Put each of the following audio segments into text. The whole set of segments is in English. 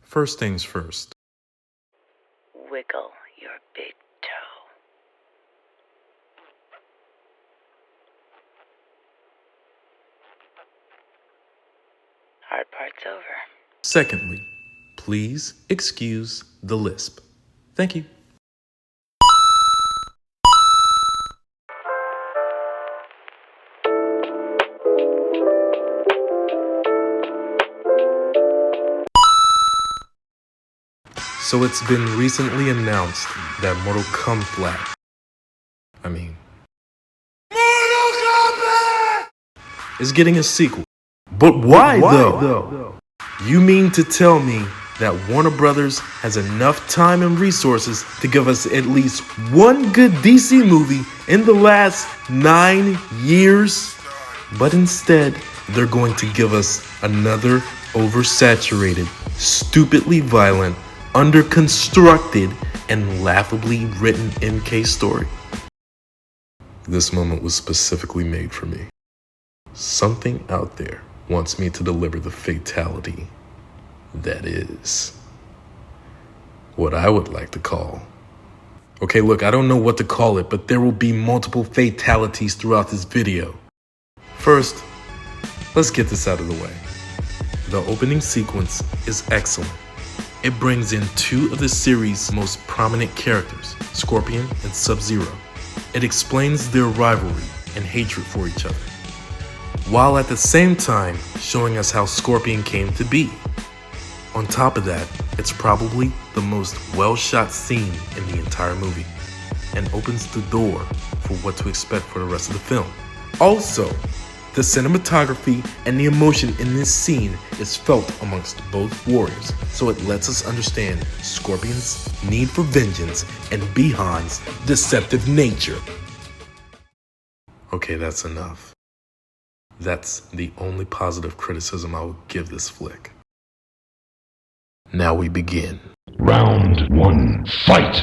First things first. Wiggle your big toe. Hard part's over. Secondly, please excuse the lisp. Thank you. So it's been recently announced that Mortal Kombat is getting a sequel. But why though? You mean to tell me that Warner Brothers has enough time and resources to give us at least one good DC movie in the last 9 years? But instead, they're going to give us another oversaturated, stupidly violent, under-constructed, and laughably written MK story. This moment was specifically made for me. Something out there wants me to deliver the fatality that is what I would like to call. Okay, look, I don't know what to call it, but there will be multiple fatalities throughout this video. First, let's get this out of the way. The opening sequence is excellent. It brings in two of the series' most prominent characters, Scorpion and Sub-Zero. It explains their rivalry and hatred for each other, while at the same time showing us how Scorpion came to be. On top of that, it's probably the most well-shot scene in the entire movie, and opens the door for what to expect for the rest of the film. Also, the cinematography and the emotion in this scene is felt amongst both warriors, so it lets us understand Scorpion's need for vengeance and Bi-Han's deceptive nature. Okay, that's enough. That's the only positive criticism I will give this flick. Now we begin. Round 1, fight!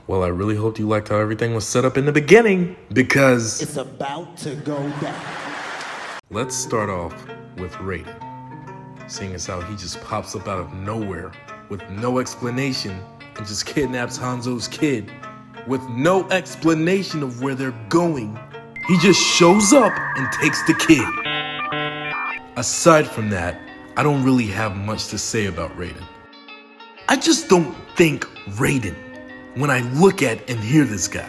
Well, I really hoped you liked how everything was set up in the beginning, because it's about to go down. Let's start off with Raiden. Seeing as how he just pops up out of nowhere with no explanation and just kidnaps Hanzo's kid with no explanation of where they're going. He just shows up and takes the kid. Aside from that, I don't really have much to say about Raiden. I just don't think Raiden, when I look at and hear this guy,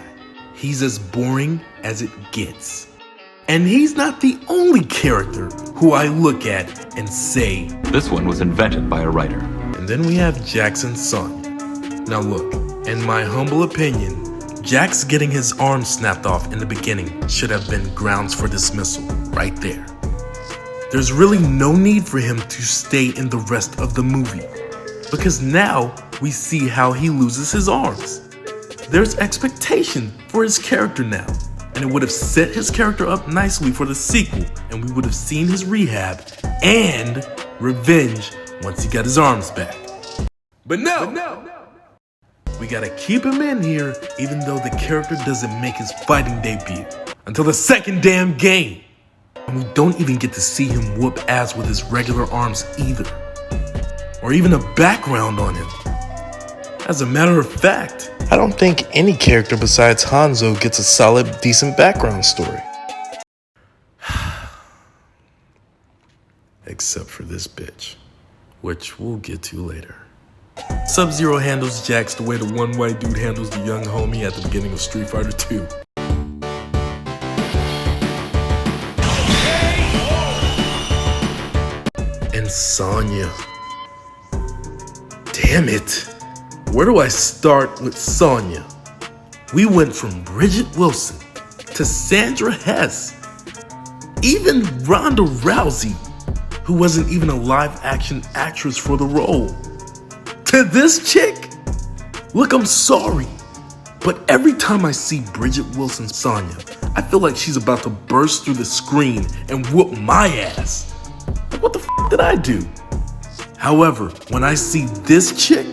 he's as boring as it gets. And he's not the only character who I look at and say, this one was invented by a writer. And then we have Jax and Sonya. Now look, in my humble opinion, Jax getting his arm snapped off in the beginning should have been grounds for dismissal right there. There's really no need for him to stay in the rest of the movie, because now we see how he loses his arms. There's expectation for his character now, and it would have set his character up nicely for the sequel, and we would have seen his rehab and revenge once he got his arms back. But no! We gotta keep him in here even though the character doesn't make his fighting debut until the second damn game. And we don't even get to see him whoop ass with his regular arms either, or even a background on him. As a matter of fact, I don't think any character besides Hanzo gets a solid, decent background story. Except for this bitch, which we'll get to later. Sub-Zero handles Jax the way the one white dude handles the young homie at the beginning of Street Fighter 2. And Sonya. Damn it. Where do I start with Sonya? We went from Bridget Wilson to Sandra Hess, even Ronda Rousey, who wasn't even a live-action actress for the role, to this chick. Look, I'm sorry, but every time I see Bridget Wilson's Sonya, I feel like she's about to burst through the screen and whoop my ass. Like, what the f did I do? However, when I see this chick,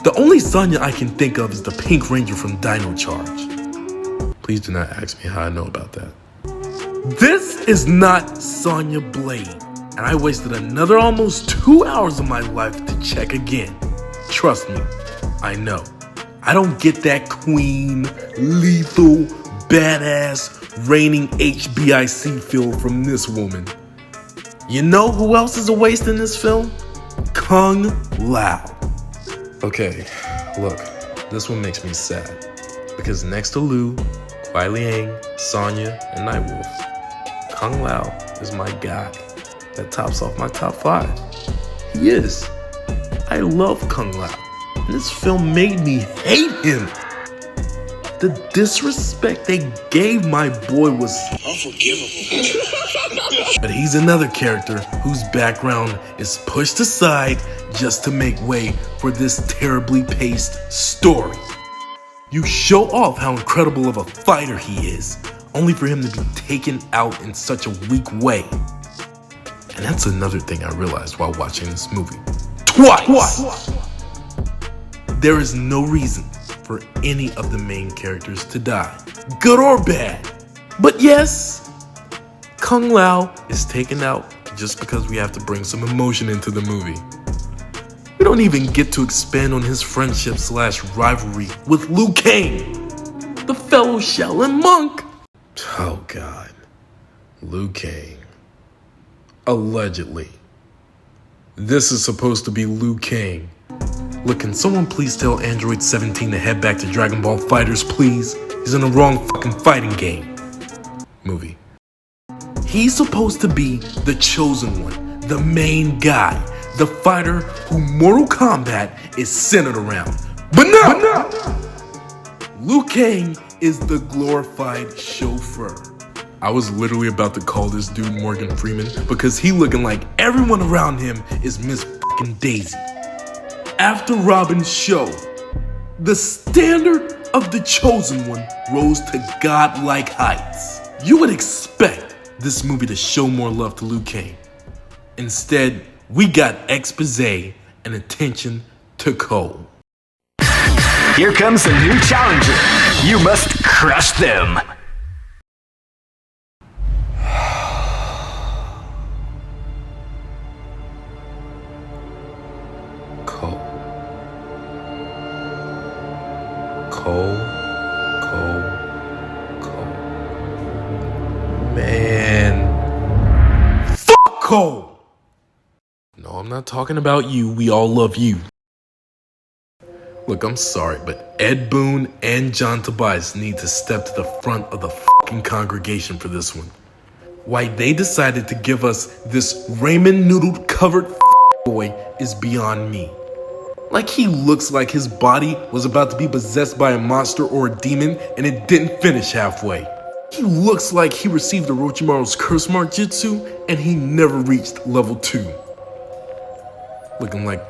the only Sonya I can think of is the Pink Ranger from Dino Charge. Please do not ask me how I know about that. This is not Sonya Blade and I wasted another almost 2 hours of my life to check again. Trust me, I know. I don't get that queen, lethal, badass, reigning HBIC feel from this woman. You know who else is a waste in this film? Kung Lao. Okay, look, this one makes me sad. Because next to Lu, Kuai Liang, Sonya, and Nightwolf, Kung Lao is my guy that tops off my top 5. He is. I love Kung Lao, and this film made me hate him. The disrespect they gave my boy was unforgivable. But he's another character whose background is pushed aside just to make way for this terribly paced story. You show off how incredible of a fighter he is, only for him to be taken out in such a weak way. And that's another thing I realized while watching this movie. Twice! There is no reason for any of the main characters to die, good or bad. But yes, Kung Lao is taken out just because we have to bring some emotion into the movie. We don't even get to expand on his friendship / rivalry with Liu Kang, the fellow Shaolin monk. Oh God, Liu Kang. Allegedly. This is supposed to be Liu Kang. Look, can someone please tell Android 17 to head back to Dragon Ball FighterZ, please? He's in the wrong fucking fighting game. Movie. He's supposed to be the chosen one, the main guy, the fighter who Mortal Kombat is centered around. But no! Liu Kang is the glorified chauffeur. I was literally about to call this dude Morgan Freeman because he looking like everyone around him is Miss fucking Daisy. After Robin's show, the standard of the chosen one rose to godlike heights. You would expect this movie to show more love to Liu Kang. Instead, we got expose and attention to Cole. Here comes a new challenger. You must crush them. Cole. Man. Fuck Cole! No, I'm not talking about you. We all love you. Look, I'm sorry, but Ed Boon and John Tobias need to step to the front of the fucking congregation for this one. Why they decided to give us this ramen noodle covered boy is beyond me. Like he looks like his body was about to be possessed by a monster or a demon and it didn't finish halfway. He looks like he received Orochimaru's curse mark jutsu and he never reached level 2. Looking like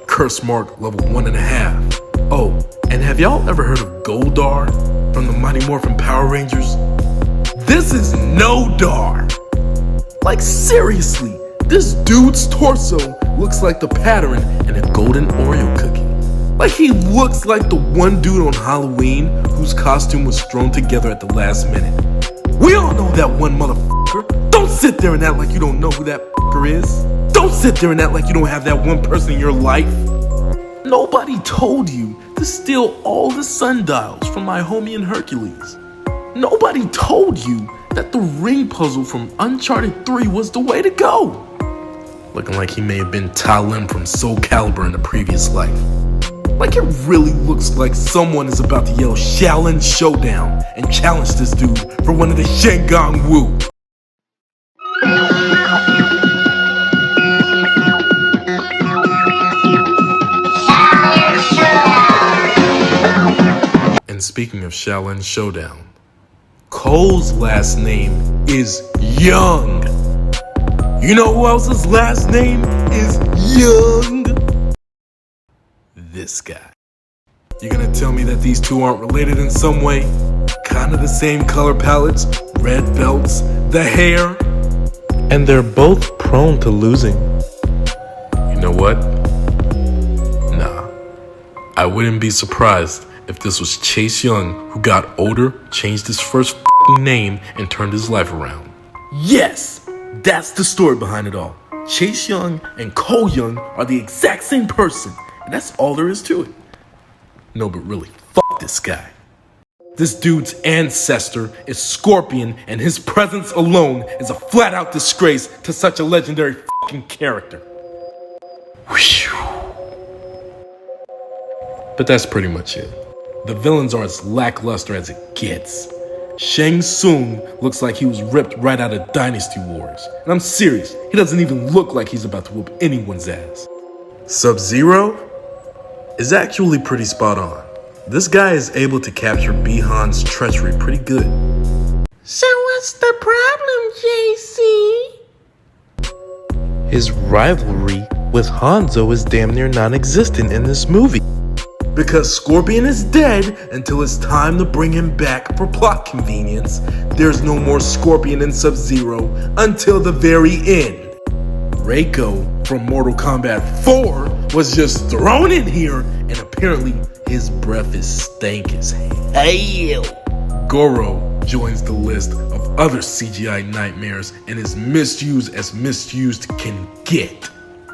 curse mark level 1.5. Oh, and have y'all ever heard of Goldar from the Mighty Morphin Power Rangers? This is no Dar. Like seriously, this dude's torso looks like the pattern in a golden Oreo cookie. Like he looks like the one dude on Halloween whose costume was thrown together at the last minute. We all know that one motherfucker. Don't sit there and act like you don't know who that fucker is. Don't sit there and act like you don't have that one person in your life. Nobody told you to steal all the sundials from my homie in Hercules. Nobody told you that the ring puzzle from Uncharted 3 was the way to go. Looking like he may have been Tai Lim from Soul Calibur in a previous life. Like it really looks like someone is about to yell Shaolin Showdown and challenge this dude for one of the Shengang Wu. And speaking of Shaolin Showdown, Cole's last name is Young. You know who else's last name is Young? This guy. You're gonna tell me that these two aren't related in some way? Kinda the same color palettes, red belts, the hair. And they're both prone to losing. You know what? Nah. I wouldn't be surprised if this was Chase Young who got older, changed his first name, and turned his life around. Yes! That's the story behind it all. Chase Young and Cole Young are the exact same person, and that's all there is to it. No, but really, fuck this guy. This dude's ancestor is Scorpion, and his presence alone is a flat-out disgrace to such a legendary fucking character. Whew. But that's pretty much it. The villains are as lackluster as it gets. Shang Tsung looks like he was ripped right out of Dynasty Wars. And I'm serious, he doesn't even look like he's about to whoop anyone's ass. Sub-Zero is actually pretty spot on. This guy is able to capture Bi-Han's treachery pretty good. So what's the problem, JC? His rivalry with Hanzo is damn near non-existent in this movie. Because Scorpion is dead until it's time to bring him back for plot convenience, there's no more Scorpion and Sub-Zero until the very end. Reiko from Mortal Kombat 4 was just thrown in here, and apparently his breath is stank as hell. Goro joins the list of other CGI nightmares and is misused as misused can get.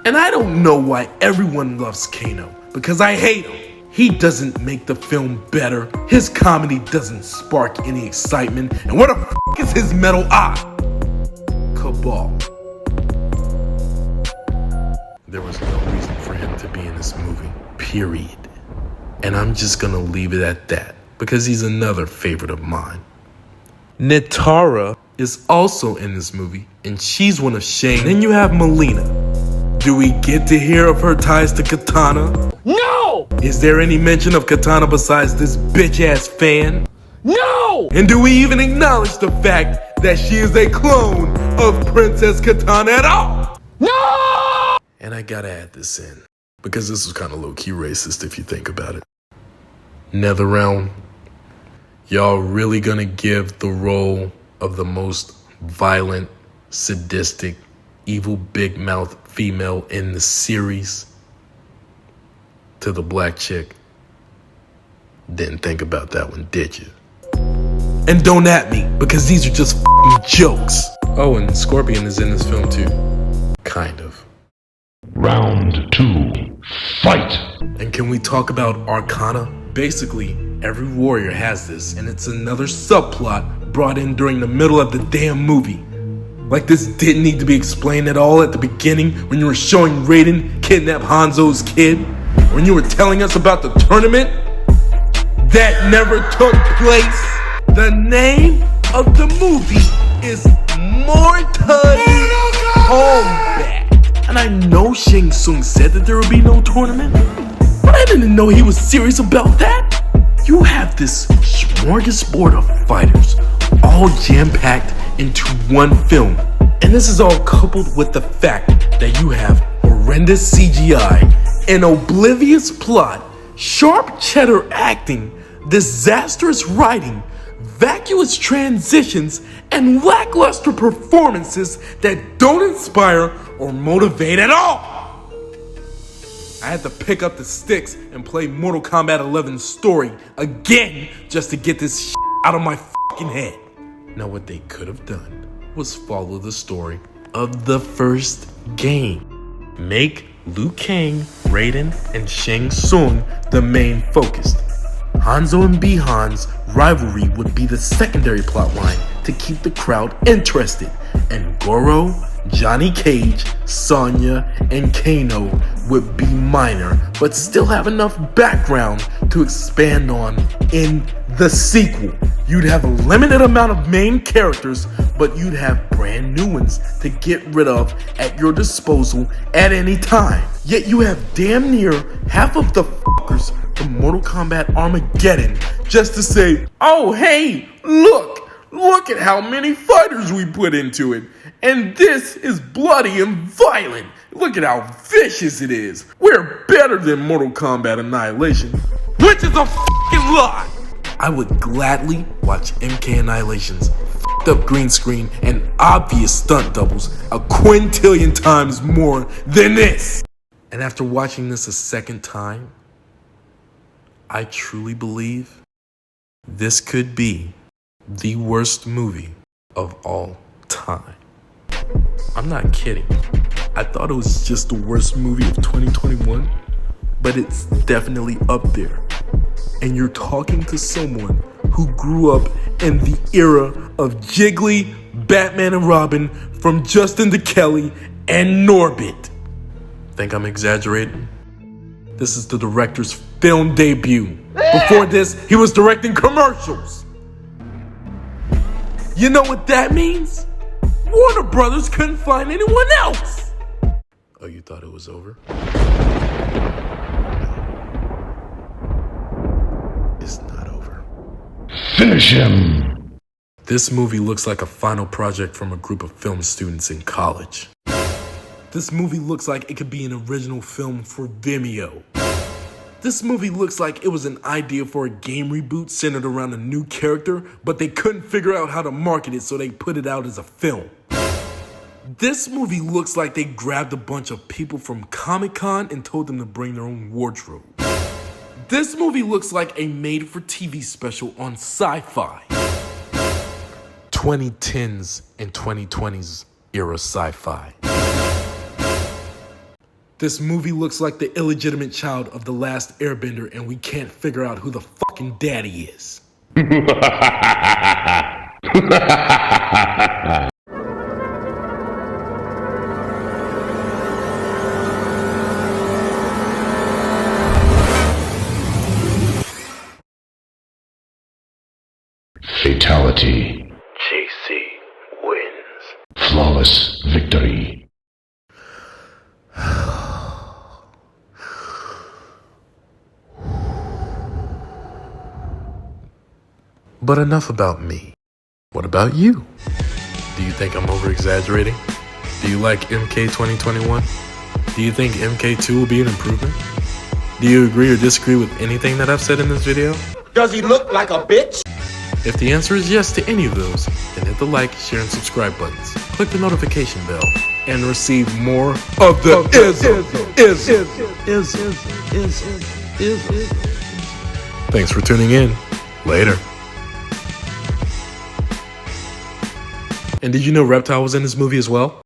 And I don't know why everyone loves Kano, because I hate him. He doesn't make the film better, his comedy doesn't spark any excitement, and what the f*** is his metal eye? Cabal. There was no reason for him to be in this movie, period. And I'm just gonna leave it at that, because he's another favorite of mine. Nitara is also in this movie, and she's one of Shane. Then you have Melina. Do we get to hear of her ties to Katana? No! Is there any mention of Katana besides this bitch-ass fan? No! And do we even acknowledge the fact that she is a clone of Princess Katana at all? No! And I gotta add this in, because this was kind of low-key racist if you think about it. NetherRealm, y'all really gonna give the role of the most violent, sadistic, evil big mouth female in the series to the black chick? Didn't think about that one, did you? And don't at me, because these are just f***ing jokes. Oh, and Scorpion is in this film too. Kind of. Round 2. Fight! And can we talk about Arcana? Basically, every warrior has this, and it's another subplot brought in during the middle of the damn movie. Like this didn't need to be explained at all at the beginning when you were showing Raiden kidnap Hanzo's kid. When you were telling us about the tournament that never took place. The name of the movie is Mortal Kombat. And I know Shang Tsung said that there would be no tournament, but I didn't know he was serious about that. You have this smorgasbord of fighters all jam-packed into one film. And this is all coupled with the fact that you have horrendous CGI, an oblivious plot, sharp cheddar acting, disastrous writing, vacuous transitions, and lackluster performances that don't inspire or motivate at all. I had to pick up the sticks and play Mortal Kombat 11's story again just to get this shit out of my fucking head. Now what they could have done was follow the story of the first game. Make Liu Kang, Raiden, and Shang Tsung the main focus. Hanzo and Bi-Han's rivalry would be the secondary plotline to keep the crowd interested, and Goro, Johnny Cage, Sonya, and Kano would be minor, but still have enough background to expand on in the sequel. You'd have a limited amount of main characters, but you'd have brand new ones to get rid of at your disposal at any time. Yet you have damn near half of the fuckers from Mortal Kombat Armageddon just to say, oh hey, look at how many fighters we put into it. And this is bloody and violent. Look at how vicious it is. We're better than Mortal Kombat Annihilation, which is a fucking lie. I would gladly watch MK Annihilation's fucked up green screen and obvious stunt doubles a quintillion times more than this. And after watching this a second time, I truly believe this could be the worst movie of all time. I'm not kidding. I thought it was just the worst movie of 2021, but it's definitely up there. And you're talking to someone who grew up in the era of Jiggly, Batman and Robin, from Justin to Kelly, and Norbit. Think I'm exaggerating? This is the director's film debut. Before this, he was directing commercials. You know what that means? Warner Brothers couldn't find anyone else. Oh, you thought it was over? It's not over. Finish him! This movie looks like a final project from a group of film students in college. This movie looks like it could be an original film for Vimeo. This movie looks like it was an idea for a game reboot centered around a new character, but they couldn't figure out how to market it, so they put it out as a film. This movie looks like they grabbed a bunch of people from Comic-Con and told them to bring their own wardrobe. This movie looks like a made-for-TV special on Sci-Fi. 2010s and 2020s era Sci-Fi. This movie looks like the illegitimate child of The Last Airbender, and we can't figure out who the fucking daddy is. Fatality. JC wins. Flawless victory. But enough about me. What about you? Do you think I'm over-exaggerating? Do you like MK 2021? Do you think MK2 will be an improvement? Do you agree or disagree with anything that I've said in this video? Does he look like a bitch? If the answer is yes to any of those, then hit the like, share, and subscribe buttons. Click the notification bell and receive more of the ism. Thanks for tuning in. Later. And did you know Reptile was in this movie as well?